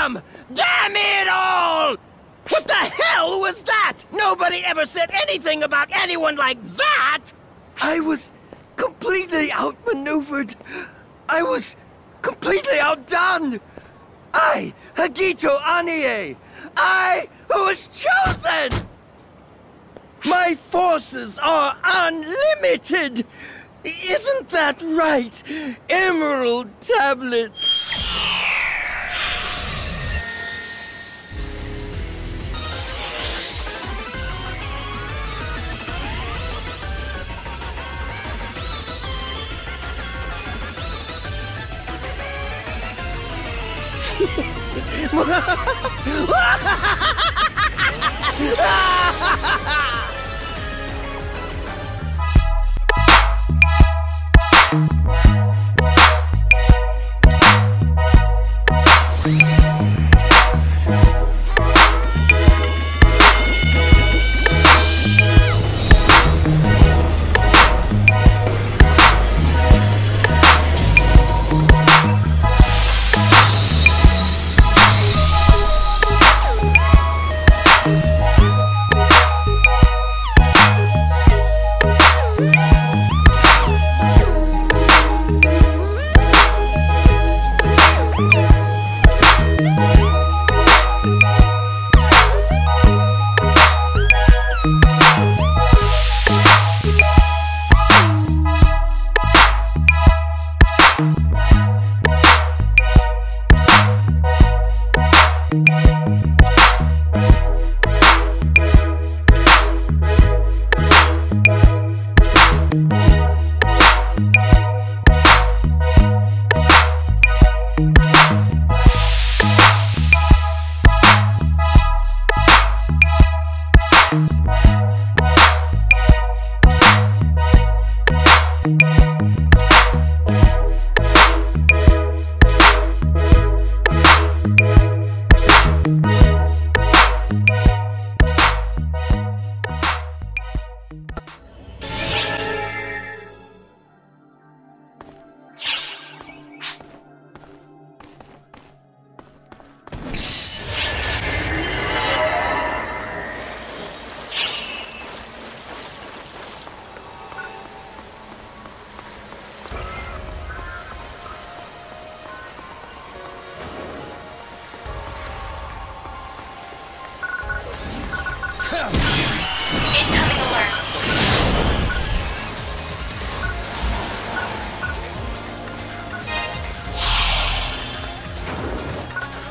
Damn! Damn it all! What the hell was that? Nobody ever said anything about anyone like that! I was completely outmaneuvered. I was completely outdone. I, Hagito Anie, I who was chosen! My forces are unlimited! Isn't that right, Emerald Tablet?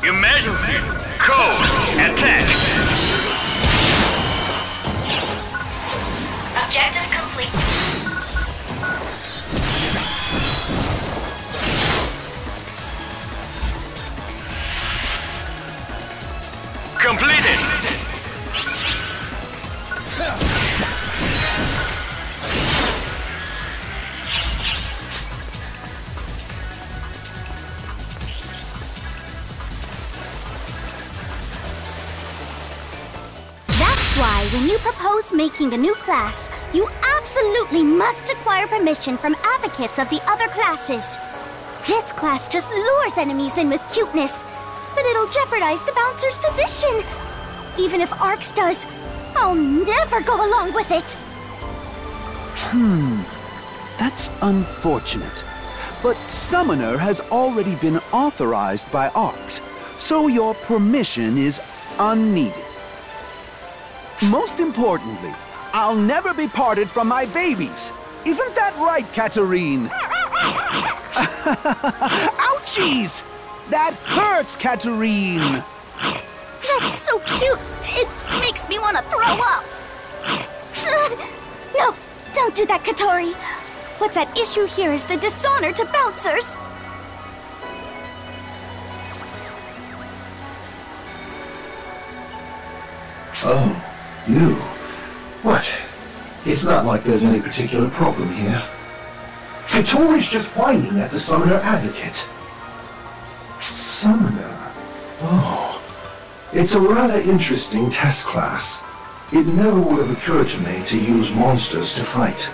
Emergency! Code! Attack! Objective complete. Completed! Why, when you propose making a new class, you absolutely must acquire permission from advocates of the other classes. This class just lures enemies in with cuteness, but it'll jeopardize the bouncer's position. Even if ARKS does, I'll never go along with it. That's unfortunate. But Summoner has already been authorized by ARKS, so your permission is unneeded. Most importantly, I'll never be parted from my babies. Isn't that right, Katarine? Ouchies! That hurts, Katarine! That's so cute, it makes me want to throw up. No, don't do that, Katori. What's at issue here is the dishonor to bouncers. Oh. You? What? It's not like there's any particular problem here. Katori's just whining at the Summoner Advocate. Summoner? Oh. It's a rather interesting test class. It never would have occurred to me to use monsters to fight.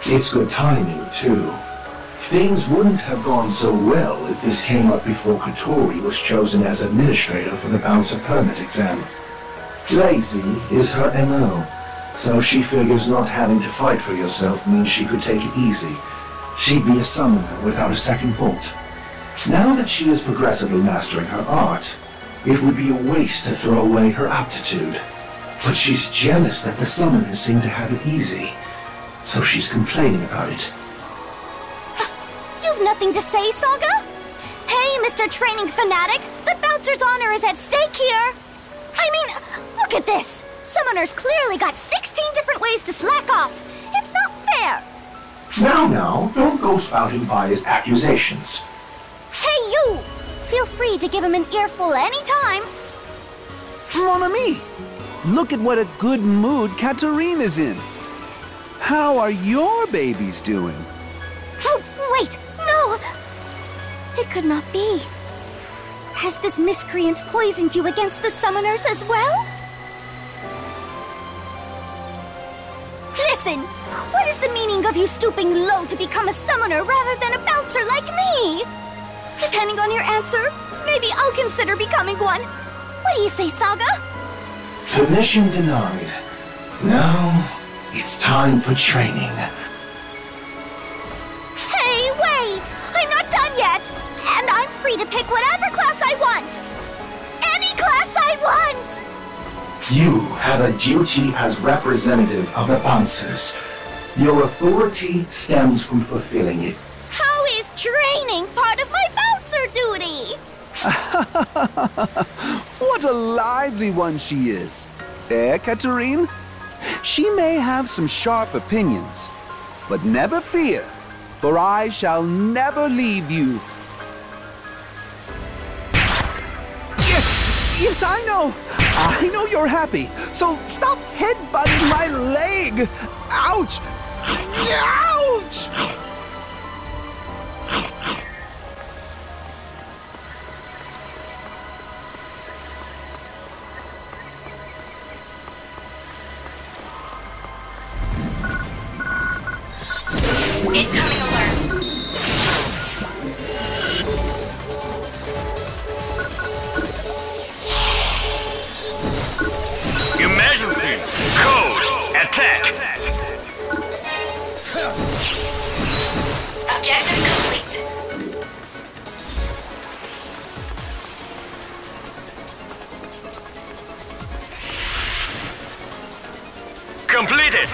It's good timing, too. Things wouldn't have gone so well if this came up before Katori was chosen as administrator for the bouncer permit exam. Lazy is her MO, so she figures not having to fight for yourself means she could take it easy. She'd be a summoner without a second thought. Now that she is progressively mastering her art, it would be a waste to throw away her aptitude. But she's jealous that the summoners seem to have it easy, so she's complaining about it. You've nothing to say, Saga? Hey, Mr. Training Fanatic, the bouncer's honor is at stake here. I mean, look at this. Summoners clearly got 16 different ways to slack off. It's not fair. Now, don't go spouting biased accusations. Hey, you! Feel free to give him an earful anytime. Mon ami, look at what a good mood Katarine is in. How are your babies doing? Oh, wait, no! It could not be. Has this miscreant poisoned you against the summoners as well? Listen, what is the meaning of you stooping low to become a summoner rather than a bouncer like me? Depending on your answer, maybe I'll consider becoming one. What do you say, Saga? Permission denied. Now, it's time for training. Hey, wait! I'm not done yet! And I'm free to pick whatever class I want! Any class I want! You have a duty as representative of the bouncers. Your authority stems from fulfilling it. How is training part of my bouncer duty? What a lively one she is. Eh, Katarine? She may have some sharp opinions, but never fear, for I shall never leave you. Yes, I know. I know you're happy, so stop headbutting my leg. Ouch! Ouch! Incoming alert. Emergency! Code! Attack! Objective complete. Completed!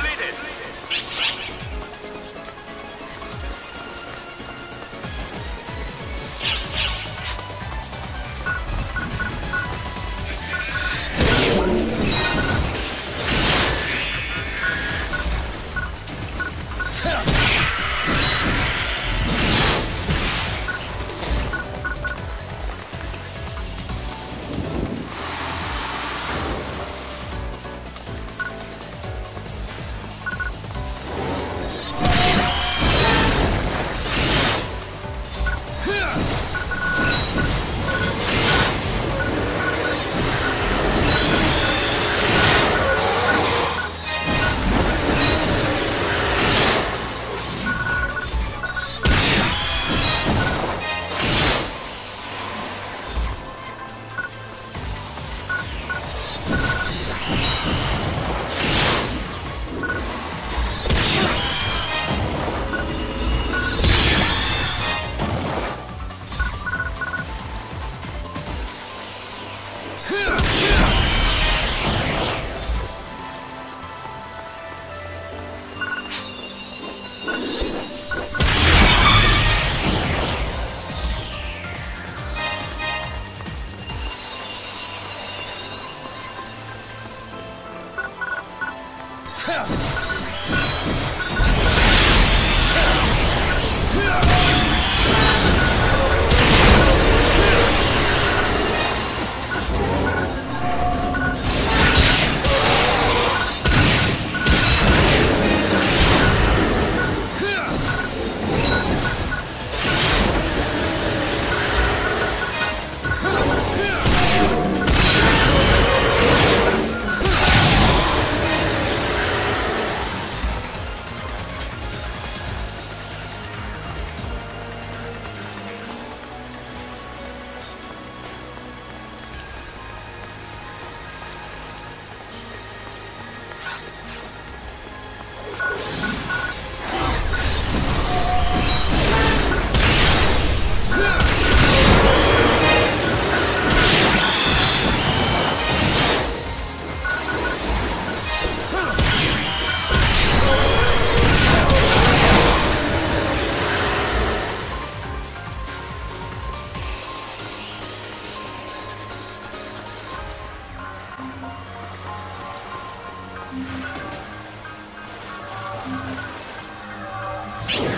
Emergency!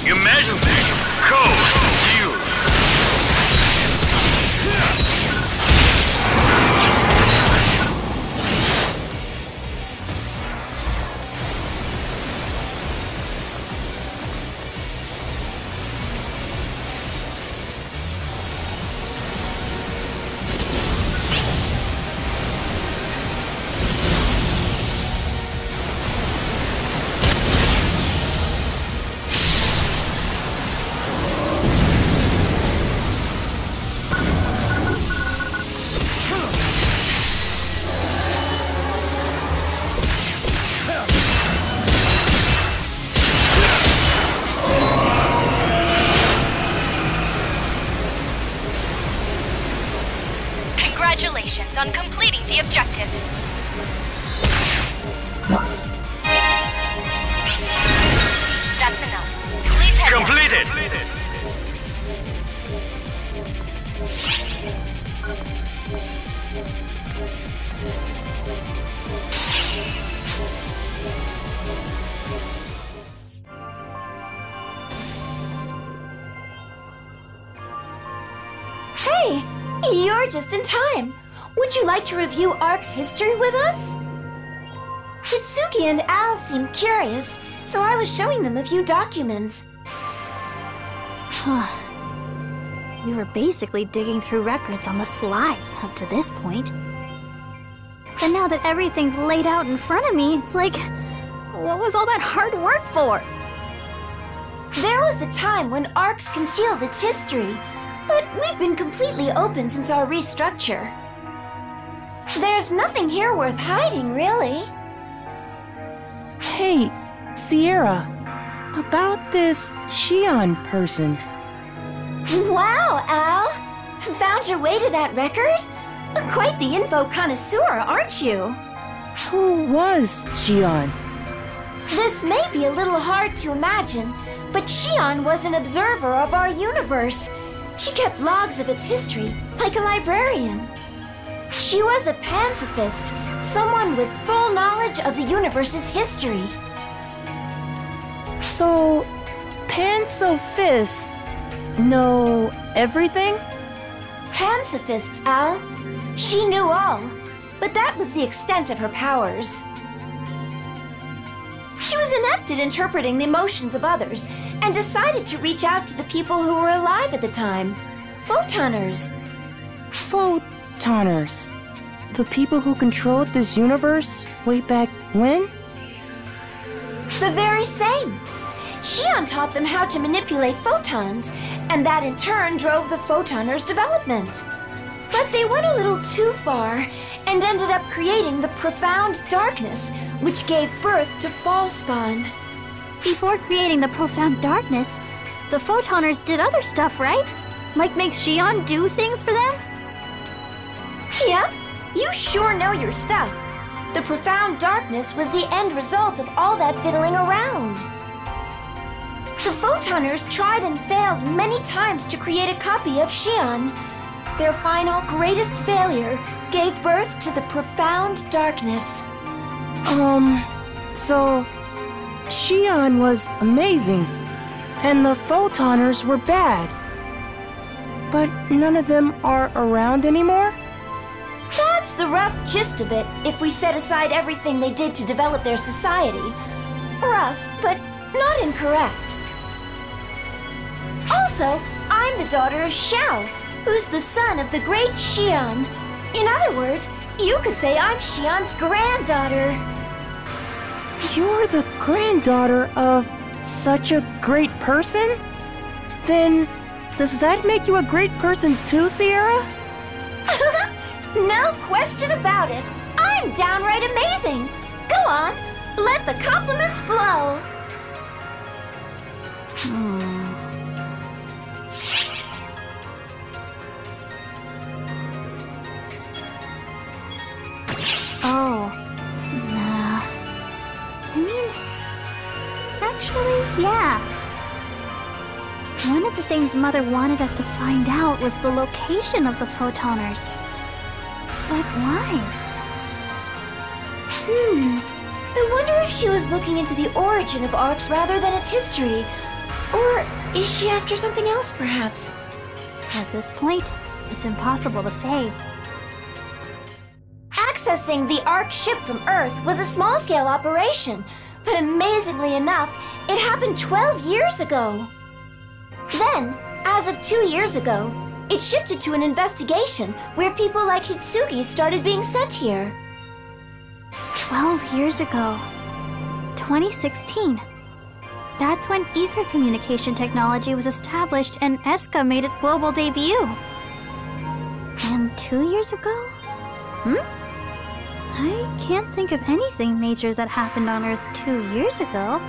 Emergency! Code! Due! Congratulations on completing the objective. That's enough. Please head down. Completed! Hey, you're just in time. Would you like to review ARK's history with us? Hitsuki and Al seemed curious, so I was showing them a few documents. We were basically digging through records on the sly up to this point. But now that everything's laid out in front of me, it's like, what was all that hard work for? There was a time when ARKS concealed its history, but we've been completely open since our restructure. There's nothing here worth hiding, really. Hey, Sierra, about this Shion person. Wow, Al! Found your way to that record? Quite the info connoisseur, aren't you? Who was Shion? This may be a little hard to imagine, but Shion was an observer of our universe. She kept logs of its history, like a librarian. She was a pacifist, someone with full knowledge of the universe's history. So, Pacifists know everything? Pacifists, Al. She knew all, but that was the extent of her powers. She was inept at interpreting the emotions of others and decided to reach out to the people who were alive at the time. Photoners. Photoners. The people who controlled this universe way back when? The very same. Shion taught them how to manipulate photons, and that in turn drove the Photoners' development. But they went a little too far and ended up creating the profound darkness, which gave birth to Fallspawn. Before creating the profound darkness, the Photoners did other stuff, right? Like make Shion do things for them? Yep, you sure know your stuff. The profound darkness was the end result of all that fiddling around. The Photoners tried and failed many times to create a copy of Shion. Their final greatest failure gave birth to the profound darkness. So Shion was amazing, and the Photoners were bad. But none of them are around anymore? That's the rough gist of it, if we set aside everything they did to develop their society. Rough, but not incorrect. Also, I'm the daughter of Xiao, who's the son of the great Shion. In other words, you could say I'm Shion's granddaughter. You're the granddaughter of such a great person? Then, does that make you a great person too, Sierra? No question about it. I'm downright amazing. Go on, let the compliments flow. Oh. Nah. I mean, actually, yeah. One of the things Mother wanted us to find out was the location of the photoners. But why? I wonder if she was looking into the origin of ARKS rather than its history. Or is she after something else, perhaps? At this point, it's impossible to say. Accessing the ARKS ship from Earth was a small-scale operation, but amazingly enough, it happened 12 years ago. Then, as of 2 years ago, it shifted to an investigation where people like Hitsugi started being sent here. 12 years ago. 2016. That's when ether communication technology was established and ESCA made its global debut. And 2 years ago? I can't think of anything major that happened on Earth 2 years ago.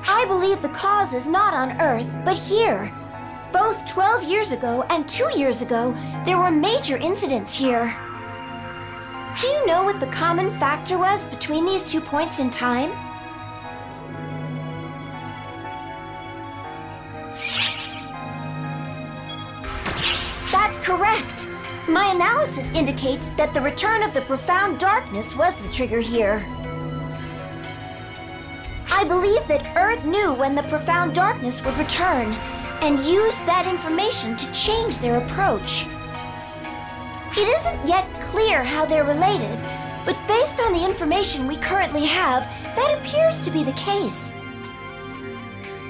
I believe the cause is not on Earth, but here. Both 12 years ago and 2 years ago, there were major incidents here. Do you know what the common factor was between these 2 points in time? That's correct. My analysis indicates that the return of the profound darkness was the trigger here. I believe that Earth knew when the profound darkness would return, and used that information to change their approach. It isn't yet clear how they're related, but based on the information we currently have, that appears to be the case.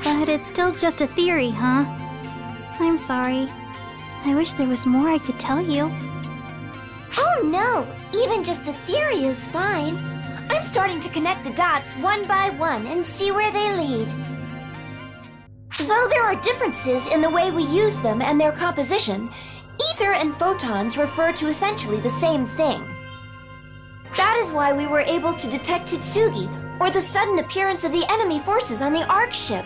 But it's still just a theory, huh? I'm sorry. I wish there was more I could tell you. Oh no, even just a theory is fine. I'm starting to connect the dots one by one and see where they lead. Though there are differences in the way we use them and their composition, ether and photons refer to essentially the same thing. That is why we were able to detect Hitsugi, or the sudden appearance of the enemy forces on the ARKS ship.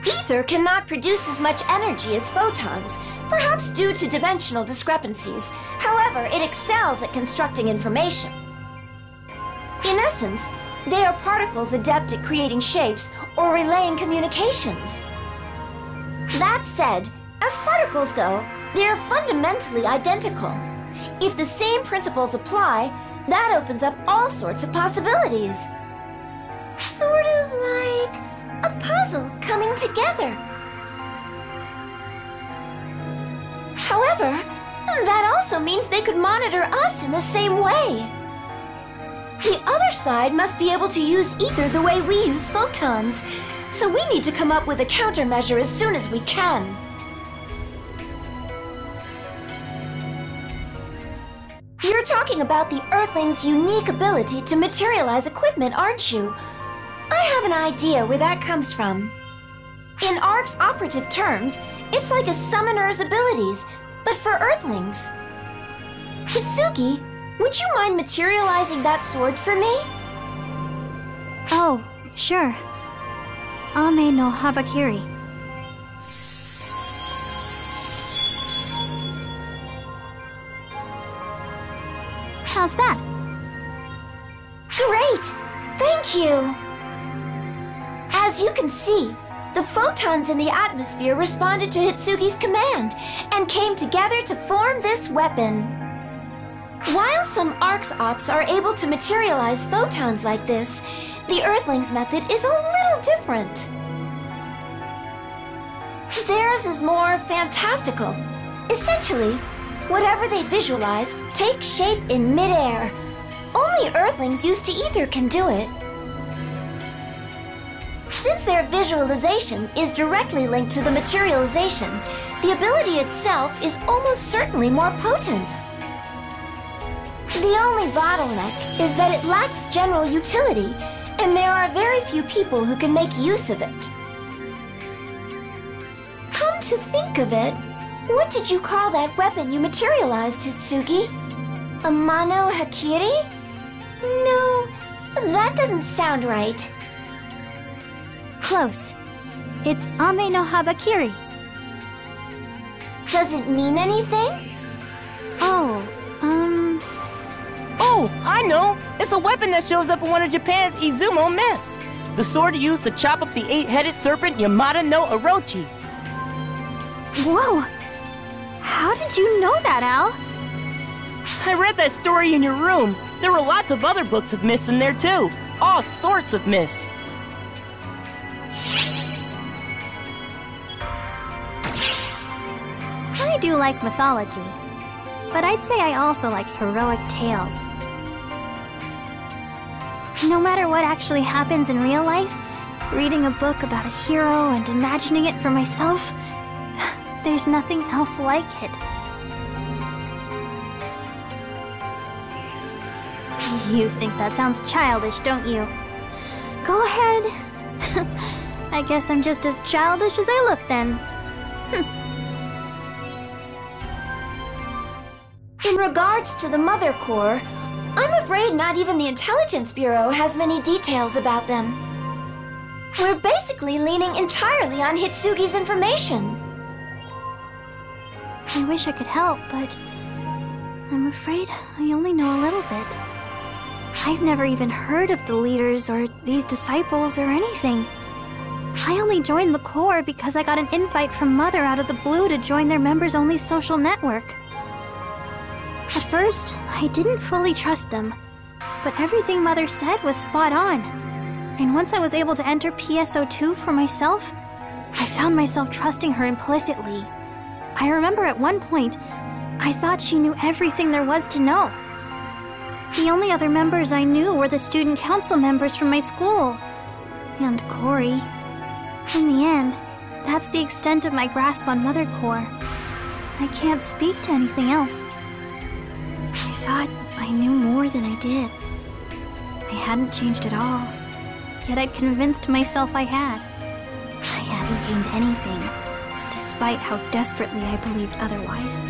Ether cannot produce as much energy as photons, perhaps due to dimensional discrepancies. However, it excels at constructing information. In essence, they are particles adept at creating shapes or relaying communications. That said, as particles go, they are fundamentally identical. If the same principles apply, that opens up all sorts of possibilities. Sort of like a puzzle coming together. However, that also means they could monitor us in the same way. The other side must be able to use ether the way we use photons, so we need to come up with a countermeasure as soon as we can. You're talking about the Earthling's unique ability to materialize equipment, aren't you? I have an idea where that comes from. In ARK's operative terms, it's like a summoner's abilities, but for Earthlings. Hitsugi, would you mind materializing that sword for me? Oh, sure. Ame no Habakiri. How's that? Great! Thank you! As you can see, the photons in the atmosphere responded to Hitsugi's command and came together to form this weapon. While some ARKS ops are able to materialize photons like this, the Earthling's method is a little different. Theirs is more fantastical. Essentially, whatever they visualize takes shape in midair. Only Earthlings used to ether can do it. Since their visualization is directly linked to the materialization, the ability itself is almost certainly more potent. The only bottleneck is that it lacks general utility, and there are very few people who can make use of it. Come to think of it, what did you call that weapon you materialized, Hitsugi? A Mano Hakiri? No, that doesn't sound right. Close. It's Ame no Habakiri. Does it mean anything? Oh, Oh, I know! It's a weapon that shows up in one of Japan's Izumo myths. The sword used to chop up the 8-headed serpent Yamada no Orochi. Whoa! How did you know that, Al? I read that story in your room. There were lots of other books of myths in there too. All sorts of myths. I do like mythology, but I'd say I also like heroic tales. No matter what actually happens in real life, reading a book about a hero and imagining it for myself, there's nothing else like it. You think that sounds childish, don't you? Go ahead. I guess I'm just as childish as I look then. In regards to the Mother Core, I'm afraid not even the Intelligence Bureau has many details about them. We're basically leaning entirely on Hitsugi's information. I wish I could help, but I'm afraid I only know a little bit. I've never even heard of the leaders or these disciples or anything. I only joined the Corps because I got an invite from Mother out of the blue to join their members-only social network. At first, I didn't fully trust them, but everything Mother said was spot on. And once I was able to enter PSO2 for myself, I found myself trusting her implicitly. I remember at one point, I thought she knew everything there was to know. The only other members I knew were the student council members from my school. And Corey. In the end, that's the extent of my grasp on Mother Core. I can't speak to anything else. I thought I knew more than I did. I hadn't changed at all, yet I'd convinced myself I had. I hadn't gained anything, despite how desperately I believed otherwise.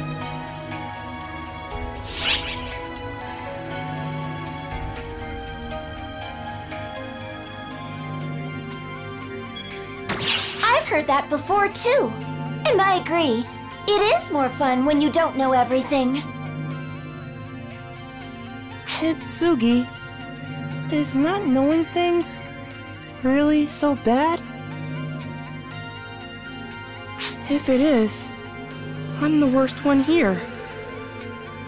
I've heard that before too, and I agree. It is more fun when you don't know everything. Hitsugi, is not knowing things really so bad? If it is, I'm the worst one here.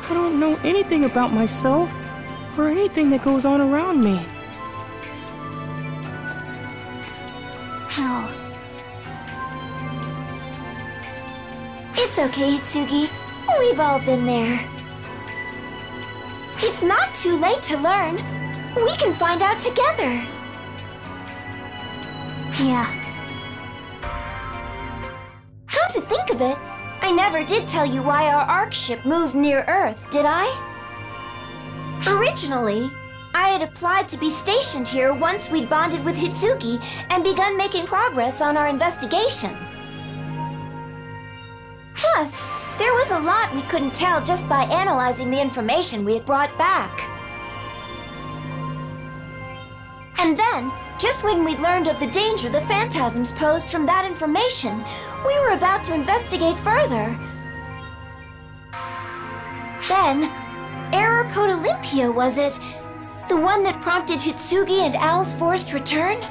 I don't know anything about myself or anything that goes on around me. No. It's okay, Hitsugi. We've all been there. It's not too late to learn. We can find out together. Yeah. Come to think of it, I never did tell you why our ARK ship moved near Earth, did I? Originally, I had applied to be stationed here once we'd bonded with Hitsugi and begun making progress on our investigation. Plus, there was a lot we couldn't tell just by analyzing the information we had brought back. And then, just when we'd learned of the danger the phantasms posed from that information, we were about to investigate further. Then, Error Code Olympia, was it? The one that prompted Hitsugi and Al's forced return?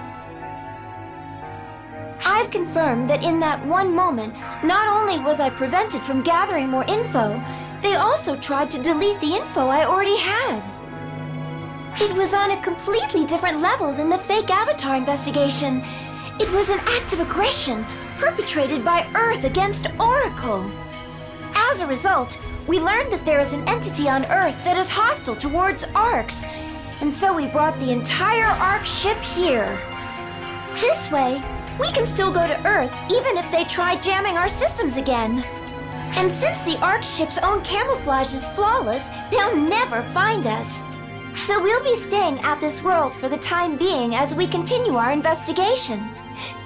I've confirmed that in that one moment, not only was I prevented from gathering more info, they also tried to delete the info I already had. It was on a completely different level than the fake avatar investigation. It was an act of aggression perpetrated by Earth against Oracle. As a result, we learned that there is an entity on Earth that is hostile towards ARKS, and so we brought the entire ARK ship here. This way, we can still go to Earth even if they try jamming our systems again. And since the ARK ship's own camouflage is flawless, they'll never find us. So we'll be staying at this world for the time being as we continue our investigation.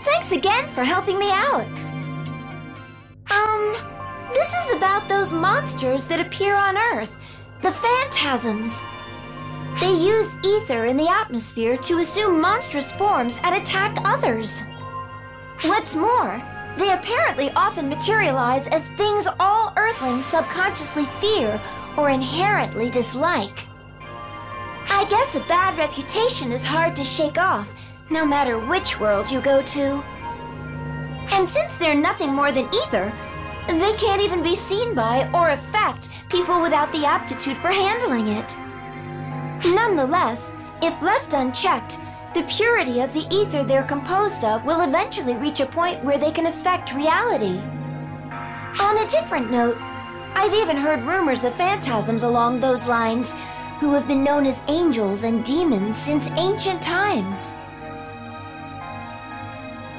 Thanks again for helping me out. This is about those monsters that appear on Earth, the phantasms. They use ether in the atmosphere to assume monstrous forms and attack others. What's more, they apparently often materialize as things all Earthlings subconsciously fear or inherently dislike. I guess a bad reputation is hard to shake off, no matter which world you go to. And since they're nothing more than ether, they can't even be seen by or affect people without the aptitude for handling it. Nonetheless, if left unchecked, the purity of the ether they're composed of will eventually reach a point where they can affect reality. On a different note, I've even heard rumors of phantasms along those lines, who have been known as angels and demons since ancient times.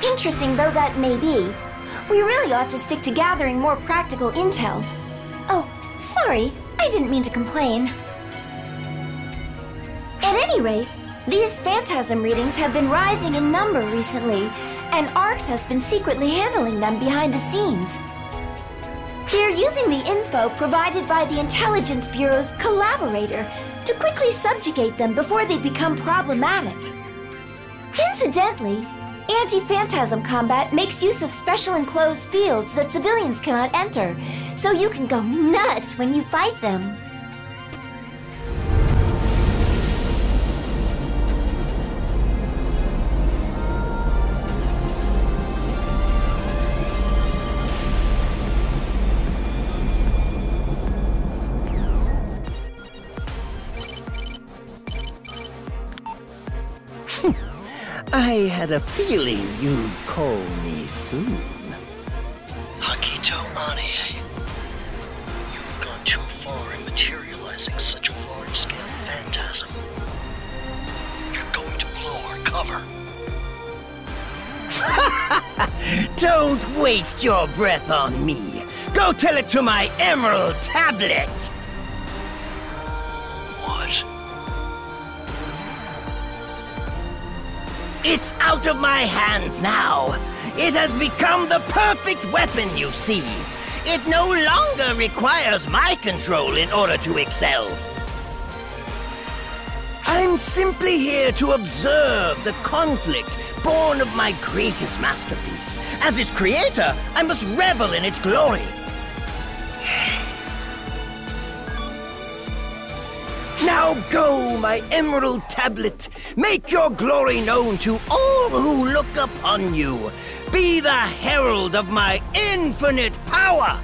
Interesting though that may be, we really ought to stick to gathering more practical intel. Oh, sorry, I didn't mean to complain. At any rate, these phantasm readings have been rising in number recently, and ARKS has been secretly handling them behind the scenes. They're using the info provided by the Intelligence Bureau's Collaborator to quickly subjugate them before they become problematic. Incidentally, anti-phantasm combat makes use of special enclosed fields that civilians cannot enter, so you can go nuts when you fight them. I had a feeling you'd call me soon. Hakito Ane, you've gone too far in materializing such a large-scale phantasm. You're going to blow our cover. Don't waste your breath on me. Go tell it to my emerald tablet. What? It's out of my hands now. It has become the perfect weapon, you see. It no longer requires my control in order to excel. I'm simply here to observe the conflict born of my greatest masterpiece. As its creator, I must revel in its glory. Now go, my emerald tablet. Make your glory known to all who look upon you. Be the herald of my infinite power.